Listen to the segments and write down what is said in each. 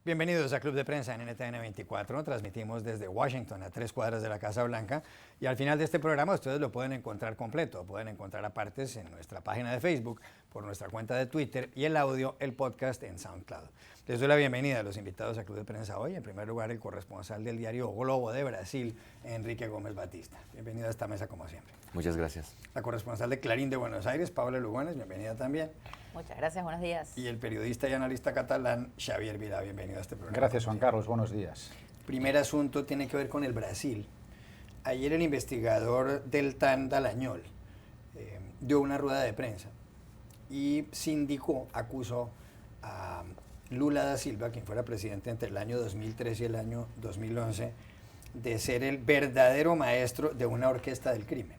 Bienvenidos a Club de Prensa en NTN 24. Transmitimos desde Washington, a 3 cuadras de la Casa Blanca. Y al final de este programa ustedes lo pueden encontrar completo. Pueden encontrar apartes en nuestra página de Facebook, por nuestra cuenta de Twitter y el audio, el podcast en SoundCloud. Les doy la bienvenida a los invitados a Club de Prensa hoy. En primer lugar, el corresponsal del diario O Globo de Brasil, Enrique Gómez Batista. Bienvenido a esta mesa como siempre. Muchas gracias. La corresponsal de Clarín de Buenos Aires, Paula Lugones. Bienvenida también. Muchas gracias, buenos días. Y el periodista y analista catalán, Xavier Vilá. Bienvenido a este programa. Gracias, Juan Carlos. Buenos días. Primer asunto tiene que ver con el Brasil. Ayer el investigador Deltan Dallagnol dio una rueda de prensa y acusó a Lula da Silva, quien fuera presidente entre el año 2003 y el año 2011, de ser el verdadero maestro de una orquesta del crimen.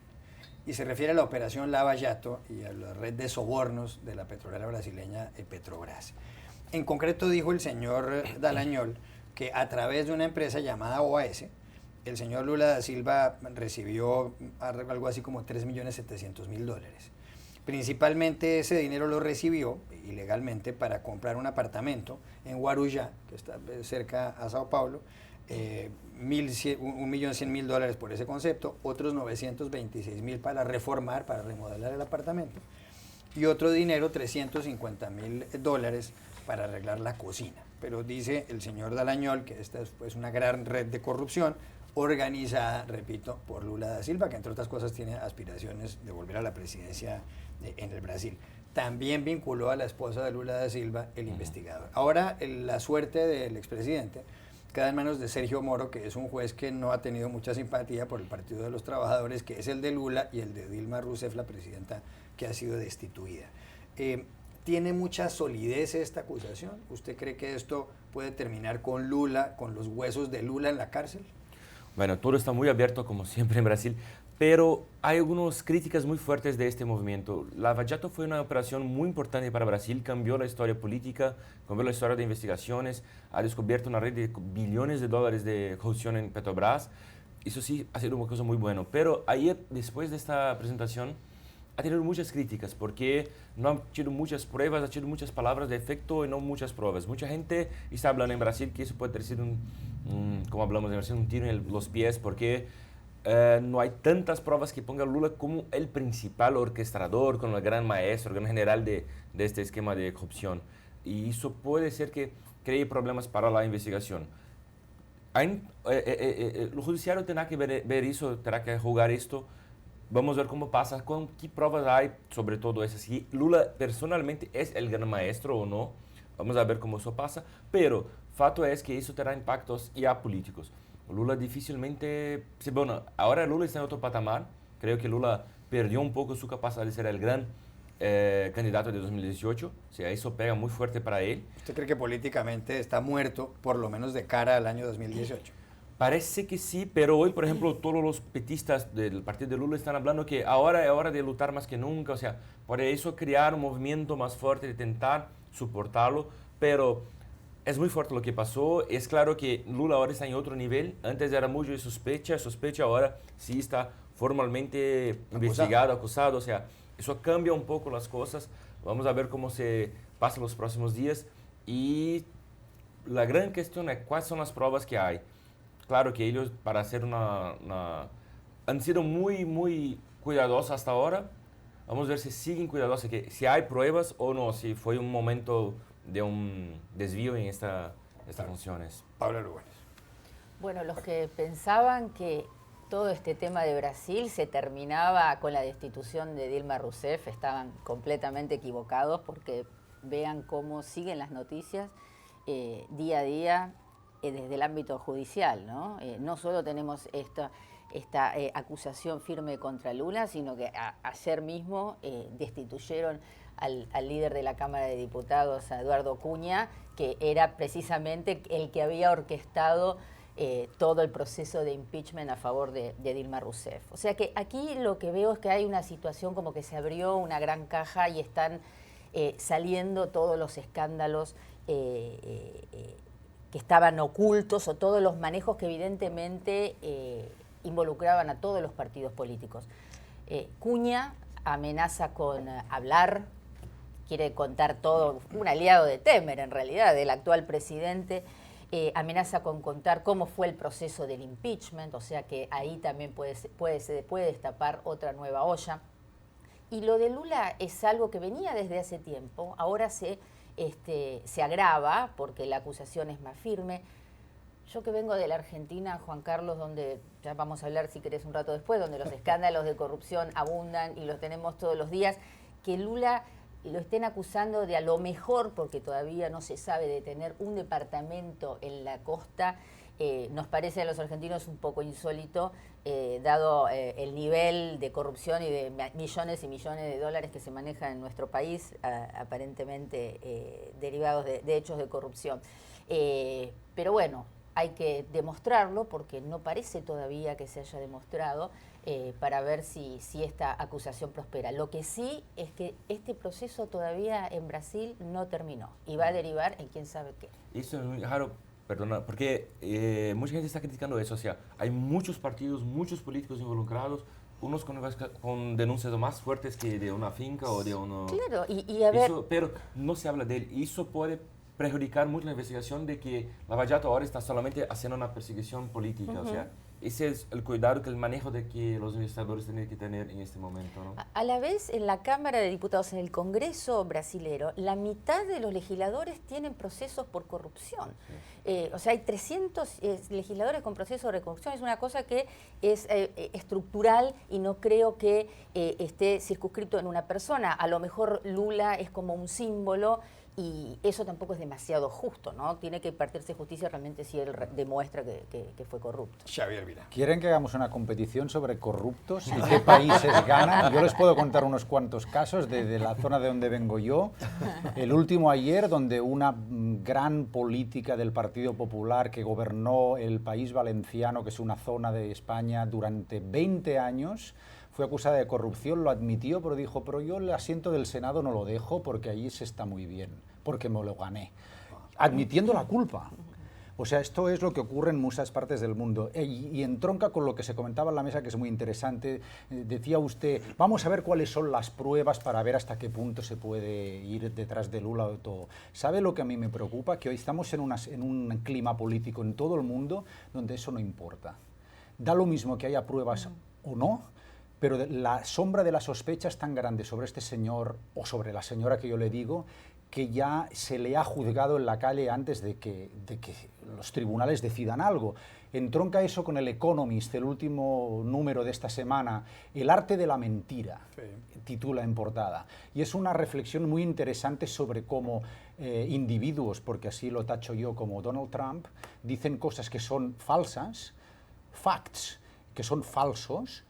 Y se refiere a la operación Lava Jato y a la red de sobornos de la petrolera brasileña Petrobras. En concreto dijo el señor Dallagnol que a través de una empresa llamada OAS, el señor Lula da Silva recibió algo así como $3.700.000. Principalmente ese dinero lo recibió ilegalmente para comprar un apartamento en Guarujá, que está cerca a Sao Paulo, $1.100.000 por ese concepto, otros $926.000 para reformar, para remodelar el apartamento, y otro dinero, $350.000 para arreglar la cocina. Pero dice el señor Dallagnol que esta es pues una gran red de corrupción organizada, repito, por Lula da Silva, que entre otras cosas tiene aspiraciones de volver a la presidencia en el Brasil. También vinculó a la esposa de Lula da Silva, el investigador. Ahora la suerte del expresidente queda en manos de Sergio Moro, que es un juez que no ha tenido mucha simpatía por el Partido de los Trabajadores, que es el de Lula, y el de Dilma Rousseff, la presidenta que ha sido destituida. ¿Tiene mucha solidez esta acusación? ¿Usted cree que esto puede terminar con Lula, con los huesos de Lula en la cárcel? Bueno, todo está muy abierto, como siempre en Brasil, pero hay algunas críticas muy fuertes de este movimiento. Lava Jato fue una operación muy importante para Brasil, cambió la historia política, cambió la historia de investigaciones, ha descubierto una red de billones de dólares de corrupción en Petrobras. Eso sí ha sido una cosa muy buena. Pero ayer, después de esta presentación, ha tenido muchas críticas porque no han tenido muchas pruebas, ha tenido muchas palabras de efecto y no muchas pruebas. Mucha gente está hablando en Brasil que eso puede haber sido como hablamos en Brasil, un tiro en los pies porque no hay tantas pruebas que ponga Lula como el principal orquestador, como el gran maestro, el gran general de este esquema de corrupción. Y eso puede ser que cree problemas para la investigación. El judiciario tendrá que ver eso, tendrá que jugar esto. Vamos a ver cómo pasa, qué pruebas hay sobre todo eso. Si Lula personalmente es el gran maestro o no, vamos a ver cómo eso pasa. Pero fato es que eso tendrá impactos ya políticos. Lula difícilmente... Bueno, ahora Lula está en otro patamar. Creo que Lula perdió un poco su capacidad de ser el gran candidato de 2018. O sea, eso pega muy fuerte para él. ¿Usted cree que políticamente está muerto, por lo menos de cara al año 2018? Parece que sí, pero hoy, por ejemplo, todos los petistas del partido de Lula están hablando que ahora es hora de luchar más que nunca. O sea, por eso crear un movimiento más fuerte, de intentar soportarlo, pero es muy fuerte lo que pasó. Es claro que Lula ahora está en otro nivel. Antes era mucho de sospecha, ahora sí está formalmente investigado, acusado. O sea, eso cambia un poco las cosas. Vamos a ver cómo se pasan los próximos días. Y la gran cuestión es cuáles son las pruebas que hay. Claro que ellos, para hacer han sido muy, muy cuidadosos hasta ahora. Vamos a ver si siguen cuidadosos, que si hay pruebas o no, si fue un momento de un desvío en estas funciones. Paula Lugones. Bueno, los que pensaban que todo este tema de Brasil se terminaba con la destitución de Dilma Rousseff estaban completamente equivocados, porque vean cómo siguen las noticias día a día desde el ámbito judicial, ¿no? No solo tenemos esta acusación firme contra Lula, sino que ayer mismo destituyeron al líder de la Cámara de Diputados, a Eduardo Cunha, que era precisamente el que había orquestado todo el proceso de impeachment a favor de Dilma Rousseff. O sea que aquí lo que veo es que hay una situación como que se abrió una gran caja y están saliendo todos los escándalos que estaban ocultos, o todos los manejos que evidentemente involucraban a todos los partidos políticos. Cunha amenaza con hablar, quiere contar todo, un aliado de Temer en realidad, del actual presidente. Amenaza con contar cómo fue el proceso del impeachment, o sea que ahí también puede destapar otra nueva olla. Y lo de Lula es algo que venía desde hace tiempo, ahora se agrava porque la acusación es más firme. Yo que vengo de la Argentina, Juan Carlos, donde ya vamos a hablar si querés un rato después, donde los escándalos de corrupción abundan y los tenemos todos los días, que Lula lo estén acusando de a lo mejor, porque todavía no se sabe, de tener un departamento en la costa, nos parece a los argentinos un poco insólito, dado el nivel de corrupción y de millones y millones de dólares que se manejan en nuestro país, aparentemente derivados de hechos de corrupción. Pero bueno, hay que demostrarlo porque no parece todavía que se haya demostrado para ver si esta acusación prospera. Lo que sí es que este proceso todavía en Brasil no terminó y va a derivar en quién sabe qué. Eso es muy raro, perdona, porque mucha gente está criticando eso. O sea, hay muchos partidos, muchos políticos involucrados, unos con denuncias más fuertes que de una finca o de uno... Claro, y a ver... Eso, pero no se habla de él. Y eso puede perjudicar mucho la investigación de que Lava Jato ahora está solamente haciendo una persecución política. O sea, ese es el cuidado, que el manejo de que los investigadores tienen que tener en este momento, ¿no? A la vez, en la Cámara de Diputados, en el Congreso brasilero, la mitad de los legisladores tienen procesos por corrupción. Sí. O sea, hay 300 legisladores con procesos de corrupción. Es una cosa que es estructural y no creo que esté circunscrito en una persona. A lo mejor Lula es como un símbolo, y eso tampoco es demasiado justo, ¿no? Tiene que impartirse justicia realmente si él demuestra que fue corrupto. Xavier Vila. ¿Quieren que hagamos una competición sobre corruptos y qué países ganan? Yo les puedo contar unos cuantos casos de la zona de donde vengo yo. El último ayer, donde una gran política del Partido Popular que gobernó el País Valenciano, que es una zona de España, durante 20 años... fue acusada de corrupción, lo admitió, pero dijo, pero yo el asiento del Senado no lo dejo porque allí se está muy bien, porque me lo gané, admitiendo la culpa. O sea, esto es lo que ocurre en muchas partes del mundo. Y entronca con lo que se comentaba en la mesa, que es muy interesante. Decía usted, vamos a ver cuáles son las pruebas para ver hasta qué punto se puede ir detrás de Lula o todo. ¿Sabe lo que a mí me preocupa? Que hoy estamos en un clima político en todo el mundo donde eso no importa. Da lo mismo que haya pruebas o no, pero la sombra de la sospecha es tan grande sobre este señor, o sobre la señora que yo le digo, que ya se le ha juzgado en la calle antes de que los tribunales decidan algo. Entronca eso con el Economist, el último número de esta semana, El arte de la mentira, sí, titula en portada. Y es una reflexión muy interesante sobre cómo individuos, porque así lo tacho yo, como Donald Trump, dicen cosas que son falsas, facts, que son falsos,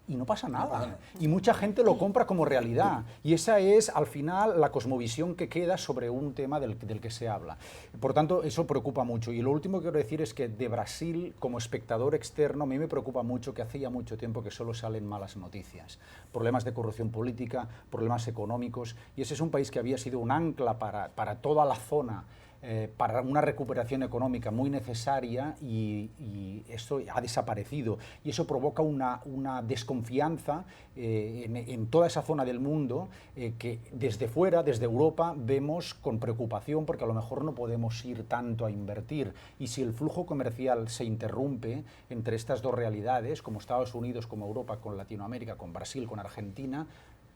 y no pasa nada. Y mucha gente lo compra como realidad. Y esa es, al final, la cosmovisión que queda sobre un tema del que se habla. Por tanto, eso preocupa mucho. Y lo último que quiero decir es que de Brasil, como espectador externo, a mí me preocupa mucho que hace ya mucho tiempo que solo salen malas noticias. Problemas de corrupción política, problemas económicos. Y ese es un país que había sido un ancla para toda la zona, para una recuperación económica muy necesaria, y esto ha desaparecido, y eso provoca una desconfianza en toda esa zona del mundo que desde fuera, desde Europa, vemos con preocupación, porque a lo mejor no podemos ir tanto a invertir, y si el flujo comercial se interrumpe entre estas dos realidades, como Estados Unidos, como Europa, con Latinoamérica, con Brasil, con Argentina,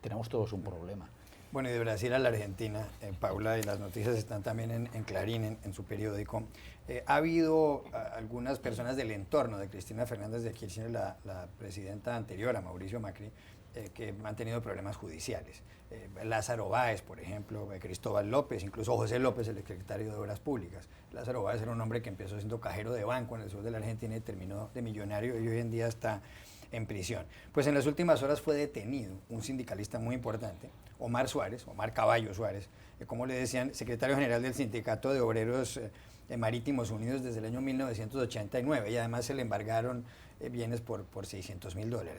tenemos todos un problema. Bueno, y de Brasil a la Argentina, Paula, y las noticias están también en Clarín, en su periódico. Ha habido algunas personas del entorno de Cristina Fernández de Kirchner, la presidenta anterior a Mauricio Macri, que han tenido problemas judiciales. Lázaro Báez, por ejemplo, Cristóbal López, incluso José López, el secretario de Obras Públicas. Lázaro Báez era un hombre que empezó siendo cajero de banco en el sur de la Argentina y terminó de millonario, y hoy en día está en prisión. Pues en las últimas horas fue detenido un sindicalista muy importante, Omar Caballo Suárez, como le decían, secretario general del Sindicato de Obreros Marítimos Unidos desde el año 1989, y además se le embargaron bienes por $600.000.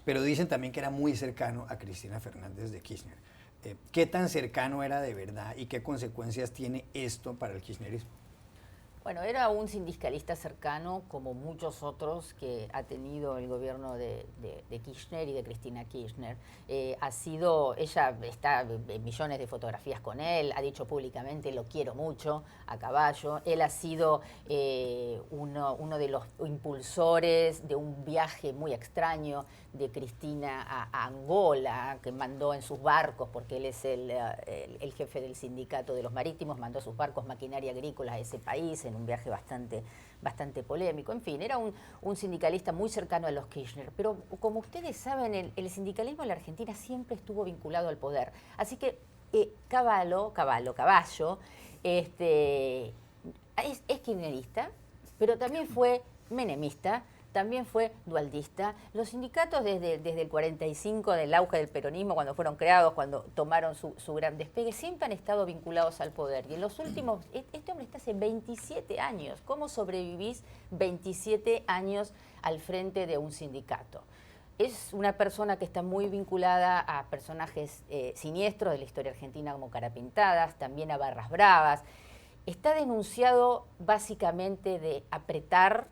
Pero dicen también que era muy cercano a Cristina Fernández de Kirchner. ¿Qué tan cercano era de verdad y qué consecuencias tiene esto para el kirchnerismo? Bueno, era un sindicalista cercano, como muchos otros que ha tenido el gobierno de Kirchner y de Cristina Kirchner. Ella está en millones de fotografías con él, ha dicho públicamente, lo quiero mucho, a Caballo. Él ha sido uno de los impulsores de un viaje muy extraño de Cristina a Angola, que mandó en sus barcos, porque él es el jefe del sindicato de los marítimos, mandó sus barcos, maquinaria agrícola a ese país, en un viaje bastante polémico. En fin, era un sindicalista muy cercano a los Kirchner. Pero como ustedes saben, el sindicalismo en la Argentina siempre estuvo vinculado al poder. Así que Caballo, es kirchnerista, pero también fue menemista, también fue dualdista. Los sindicatos desde el 45, del auge del peronismo, cuando fueron creados, cuando tomaron su gran despegue, siempre han estado vinculados al poder. Y en los últimos, este hombre está hace 27 años. ¿Cómo sobrevivís 27 años al frente de un sindicato? Es una persona que está muy vinculada a personajes siniestros de la historia argentina, como Carapintadas, también a Barras Bravas. Está denunciado básicamente de apretar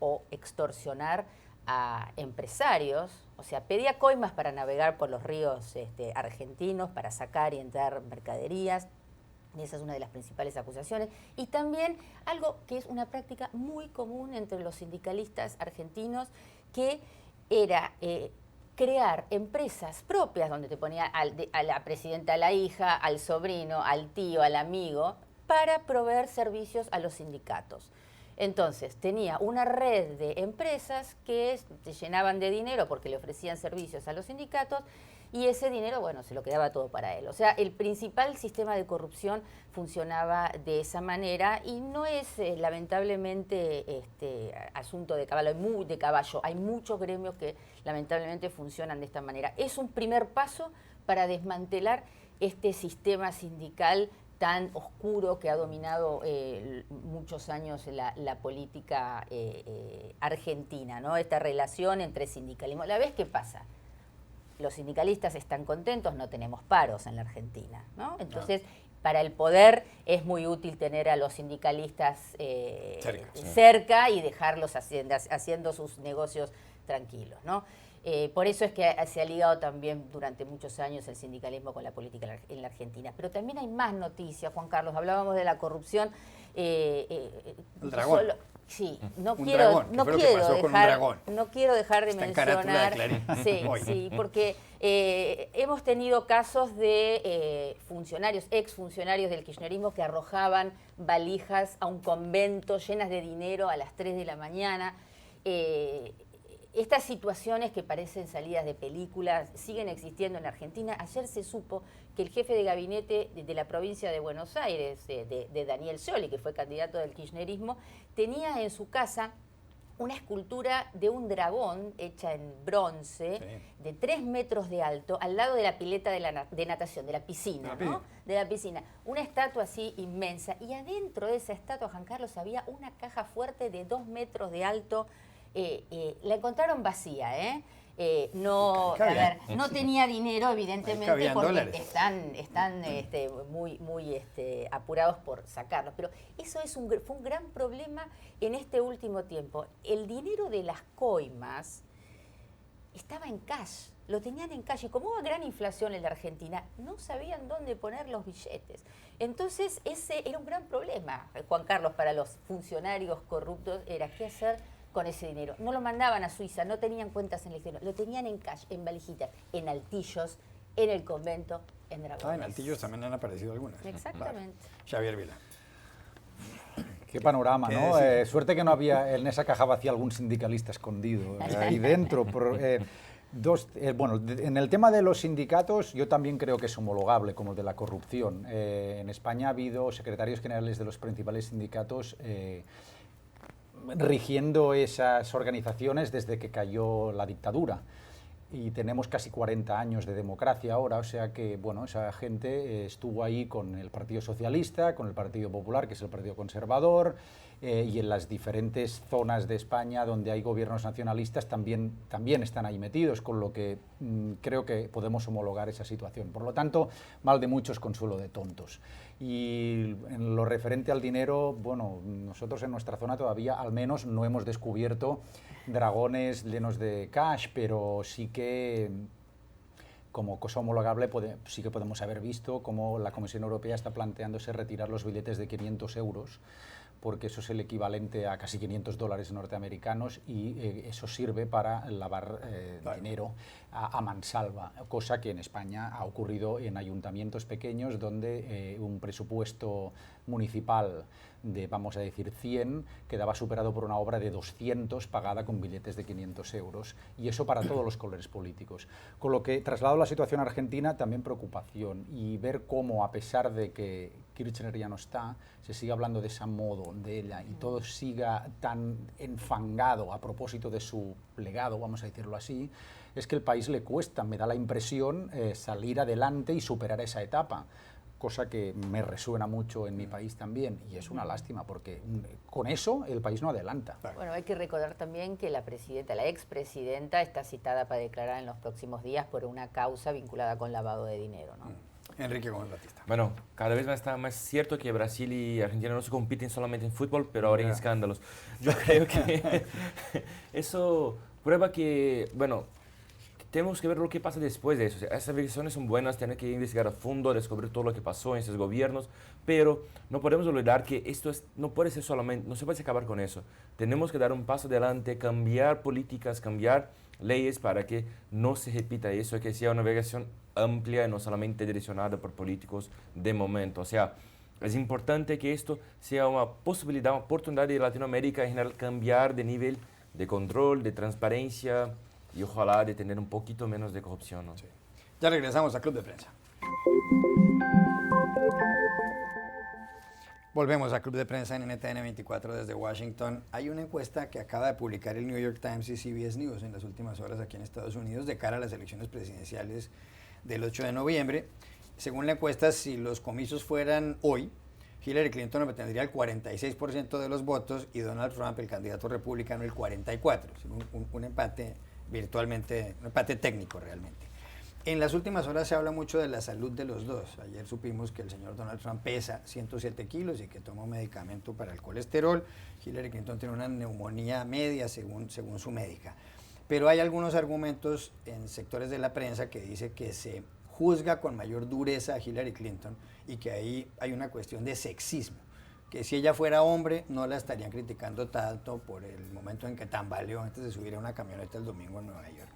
o extorsionar a empresarios, o sea, pedía coimas para navegar por los ríos argentinos, para sacar y entrar mercaderías, y esa es una de las principales acusaciones. Y también algo que es una práctica muy común entre los sindicalistas argentinos, que era crear empresas propias, donde te ponía a la presidenta, a la hija, al sobrino, al tío, al amigo, para proveer servicios a los sindicatos. Entonces, tenía una red de empresas que se llenaban de dinero porque le ofrecían servicios a los sindicatos, y ese dinero, bueno, se lo quedaba todo para él. O sea, el principal sistema de corrupción funcionaba de esa manera, y no es lamentablemente asunto de Caballo. Hay muchos gremios que lamentablemente funcionan de esta manera. Es un primer paso para desmantelar este sistema sindical tan oscuro que ha dominado muchos años la política argentina, ¿no? Esta relación entre sindicalismo. ¿La vez qué pasa? Los sindicalistas están contentos, no tenemos paros en la Argentina, ¿no? Entonces, para el poder es muy útil tener a los sindicalistas cerca y dejarlos haciendo sus negocios tranquilos, ¿no? Por eso es que se ha ligado también durante muchos años el sindicalismo con la política en la Argentina. Pero también hay más noticias, Juan Carlos. Hablábamos de la corrupción. El dragón. Sí, no un quiero dejar de Está mencionar. Hoy. Sí, porque hemos tenido casos de exfuncionarios del kirchnerismo, que arrojaban valijas a un convento llenas de dinero a las 3 de la mañana. Estas situaciones que parecen salidas de películas siguen existiendo en la Argentina. Ayer se supo que el jefe de gabinete de la provincia de Buenos Aires, de Daniel Scioli, que fue candidato del kirchnerismo, tenía en su casa una escultura de un dragón hecha en bronce, de 3 metros de alto, al lado de la pileta de natación, de la piscina, ¿no? De la piscina. Una estatua así inmensa. Y adentro de esa estatua, Juan Carlos, había una caja fuerte de 2 metros de alto. La encontraron vacía, no tenía dinero, evidentemente, porque están muy apurados por sacarlo. Pero eso fue un gran problema en este último tiempo. El dinero de las coimas estaba en cash, lo tenían en cash, y como hubo gran inflación en la Argentina, no sabían dónde poner los billetes. Entonces ese era un gran problema, Juan Carlos, para los funcionarios corruptos, era qué hacer con ese dinero. No lo mandaban a Suiza, no tenían cuentas en el exterior, lo tenían en cash, en valijitas, en altillos, en el convento, en dragones. En altillos también han aparecido algunas. Exactamente. Vale. Xavier Vila. Qué panorama, ¿no? Suerte que no había en esa caja vacía algún sindicalista escondido ahí dentro. En el tema de los sindicatos, yo también creo que es homologable como el de la corrupción. En España ha habido secretarios generales de los principales sindicatos rigiendo esas organizaciones desde que cayó la dictadura, y tenemos casi 40 años de democracia ahora, o sea que, bueno, esa gente estuvo ahí con el Partido Socialista, con el Partido Popular, que es el Partido Conservador, y en las diferentes zonas de España donde hay gobiernos nacionalistas también están ahí metidos, con lo que creo que podemos homologar esa situación. Por lo tanto, mal de muchos, consuelo de tontos. Y en lo referente al dinero, bueno, nosotros en nuestra zona todavía al menos no hemos descubierto dragones llenos de cash, pero sí que como cosa homologable sí que podemos haber visto cómo la Comisión Europea está planteándose retirar los billetes de 500 euros, porque eso es el equivalente a casi 500 dólares norteamericanos y eso sirve para lavar dinero a mansalva, cosa que en España ha ocurrido en ayuntamientos pequeños donde un presupuesto municipal de, vamos a decir, 100 quedaba superado por una obra de 200 pagada con billetes de 500 euros, y eso para todos los colores políticos. Con lo que, trasladado la situación a Argentina, también preocupación, y ver cómo, a pesar de que Kirchner ya no está, se sigue hablando de ese modo de ella y todo siga tan enfangado a propósito de su legado, vamos a decirlo así, es que el país le cuesta, me da la impresión, salir adelante y superar esa etapa, cosa que me resuena mucho en mi país también, y es una lástima porque con eso el país no adelanta. Bueno, hay que recordar también que la expresidenta está citada para declarar en los próximos días por una causa vinculada con lavado de dinero, ¿no? Enrique Gómez Batista. Bueno, cada vez está más cierto que Brasil y Argentina no se compiten solamente en fútbol, pero ahora en escándalos. Yo creo que eso prueba que, bueno, tenemos que ver lo que pasa después de eso. O sea, esas investigaciones son buenas, tienen que investigar a fondo, descubrir todo lo que pasó en esos gobiernos, pero no podemos olvidar que no puede ser solamente, no se puede acabar con eso. Tenemos que dar un paso adelante, cambiar políticas, cambiar leyes para que no se repita eso, que sea una investigación amplia y no solamente direccionada por políticos de momento. O sea, es importante que esto sea una posibilidad, una oportunidad de Latinoamérica en general cambiar de nivel de control, de transparencia y ojalá de tener un poquito menos de corrupción, ¿no? Sí. Ya regresamos a Club de Prensa. Volvemos a Club de Prensa en NTN 24 desde Washington. Hay una encuesta que acaba de publicar el New York Times y CBS News en las últimas horas aquí en Estados Unidos de cara a las elecciones presidenciales del 8 de noviembre. Según la encuesta, si los comicios fueran hoy, Hillary Clinton obtendría el 46% de los votos y Donald Trump, el candidato republicano, el 44%. Un empate virtualmente, un empate técnico realmente. En las últimas horas se habla mucho de la salud de los dos. Ayer supimos que el señor Donald Trump pesa 107 kilos y que toma un medicamento para el colesterol. Hillary Clinton tiene una neumonía media según su médica. Pero hay algunos argumentos en sectores de la prensa que dice que se juzga con mayor dureza a Hillary Clinton y que ahí hay una cuestión de sexismo, que si ella fuera hombre no la estarían criticando tanto por el momento en que tambaleó antes de subir a una camioneta el domingo en Nueva York.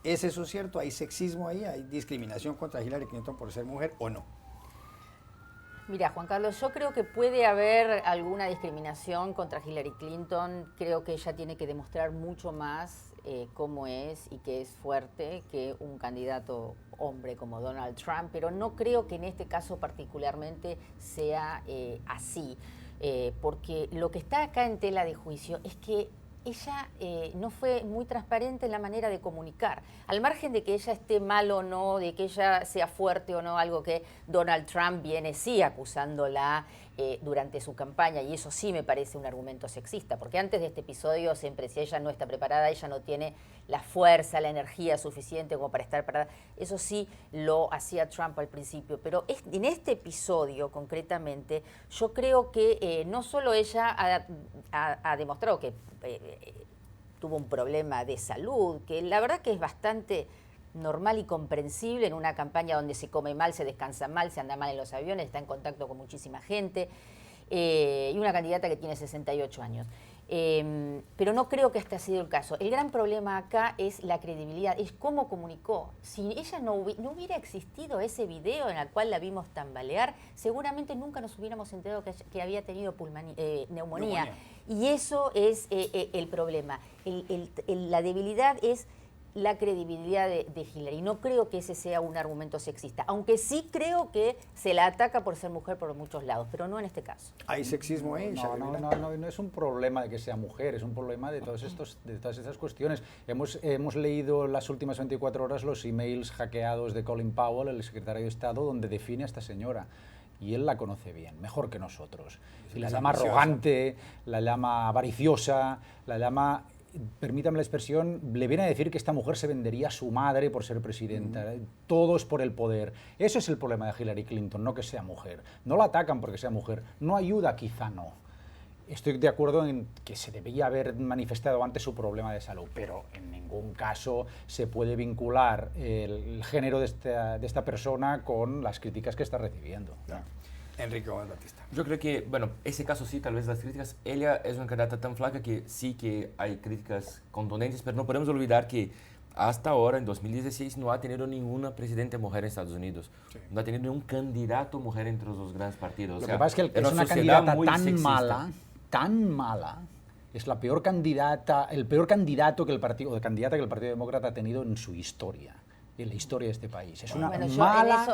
¿Es eso cierto? ¿Hay sexismo ahí? ¿Hay discriminación contra Hillary Clinton por ser mujer o no? Mira, Juan Carlos, yo creo que puede haber alguna discriminación contra Hillary Clinton. Creo que ella tiene que demostrar mucho más cómo es y que es fuerte que un candidato hombre como Donald Trump, pero no creo que en este caso particularmente sea así, porque lo que está acá en tela de juicio es que ella no fue muy transparente en la manera de comunicar. Al margen de que ella esté mal o no, de que ella sea fuerte o no, algo que Donald Trump viene sí acusándola durante su campaña, y eso sí me parece un argumento sexista, porque antes de este episodio siempre, si ella no está preparada, ella no tiene la fuerza, la energía suficiente como para estar preparada. Eso sí lo hacía Trump al principio, pero en este episodio concretamente yo creo que no solo ella ha demostrado que tuvo un problema de salud, que la verdad que es bastante normal y comprensible en una campaña donde se come mal, se descansa mal, se anda mal en los aviones, está en contacto con muchísima gente, y una candidata que tiene 68 años. Pero no creo que este ha sido el caso. El gran problema acá es la credibilidad, es cómo comunicó. Si ella no hubiera existido ese video en el cual la vimos tambalear, seguramente nunca nos hubiéramos enterado que había tenido neumonía. Y eso es el problema. La debilidad es la credibilidad de Hillary. No creo que ese sea un argumento sexista, aunque sí creo que se la ataca por ser mujer por muchos lados, pero no en este caso. ¿Hay sexismo ahí? No es un problema de que sea mujer, es un problema de todas estas cuestiones. Hemos leído en las últimas 24 horas los emails hackeados de Colin Powell, el secretario de Estado, donde define a esta señora. Y él la conoce bien, mejor que nosotros. Y la llama arrogante, la llama avariciosa, la llama permítame la expresión, le viene a decir que esta mujer se vendería a su madre por ser presidenta. Todo es por el poder. Eso es el problema de Hillary Clinton, no que sea mujer. No la atacan porque sea mujer. No ayuda, quizá no. Estoy de acuerdo en que se debía haber manifestado antes su problema de salud, pero en ningún caso se puede vincular el género de esta persona con las críticas que está recibiendo. Claro. Enrique Gómez Batista. Yo creo que, bueno, ese caso sí, tal vez las críticas, ella es una candidata tan flaca que sí que hay críticas contundentes, pero no podemos olvidar que hasta ahora, en 2016, no ha tenido ninguna presidenta mujer en Estados Unidos. Sí. No ha tenido ningún candidato mujer entre los dos grandes partidos. Lo que pasa es que es una candidata tan mala, es la peor candidata, el peor candidato que el partido, o candidata que el Partido Demócrata ha tenido en su historia. En la historia de este país. Es una mala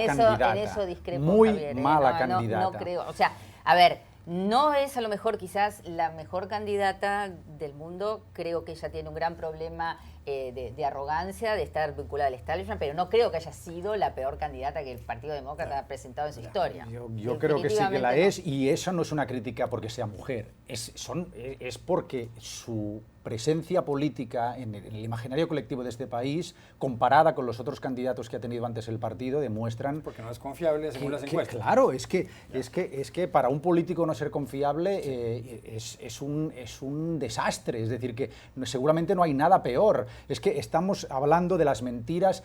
candidata. En eso discrepo, muy Javier, mala candidata. No creo. O sea, a ver, no es a lo mejor quizás la mejor candidata del mundo. Creo que ella tiene un gran problema de arrogancia, de estar vinculada al establishment, pero no creo que haya sido la peor candidata que el Partido Demócrata ha presentado en su historia. Yo creo que sí que la es, y eso no es una crítica porque sea mujer, es porque su presencia política en el imaginario colectivo de este país, comparada con los otros candidatos que ha tenido antes el partido, demuestran... Porque no es confiable según las encuestas. Claro, es que para un político no ser confiable es un desastre, es decir, que seguramente no hay nada peor. Es que estamos hablando de las mentiras,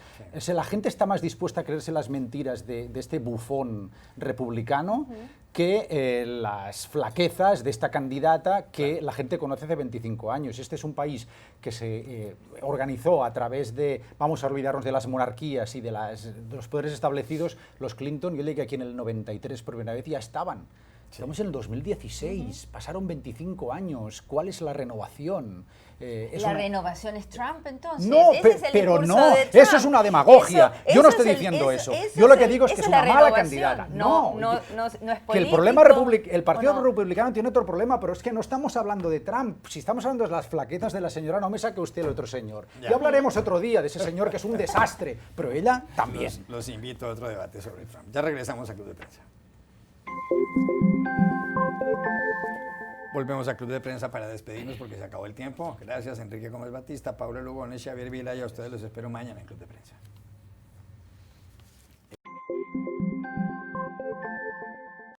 la gente está más dispuesta a creerse las mentiras de este bufón republicano que las flaquezas de esta candidata que la gente conoce hace 25 años. Este es un país que se organizó a través de, vamos a olvidarnos de las monarquías y de los poderes establecidos, los Clinton, yo le digo que aquí en el 93 por primera vez ya estaban. Estamos en el 2016, pasaron 25 años, ¿cuál es la renovación? ¿Renovación es Trump entonces? No, pero no, eso es una demagogia. Yo no estoy diciendo eso. Yo lo que digo es que es una mala candidata. No es político. Que el problema el Partido Republicano tiene otro problema, pero es que no estamos hablando de Trump. Si estamos hablando de las flaquezas de la señora, no me saque usted el otro señor. Ya hablaremos otro día de ese señor que es un desastre, pero ella también. Los invito a otro debate sobre Trump. Ya regresamos a Club de Prensa. Volvemos a Club de Prensa para despedirnos porque se acabó el tiempo. Gracias, Enrique Gómez Batista, Pablo Lugones, Xavier Vila, y a ustedes los espero mañana en Club de Prensa.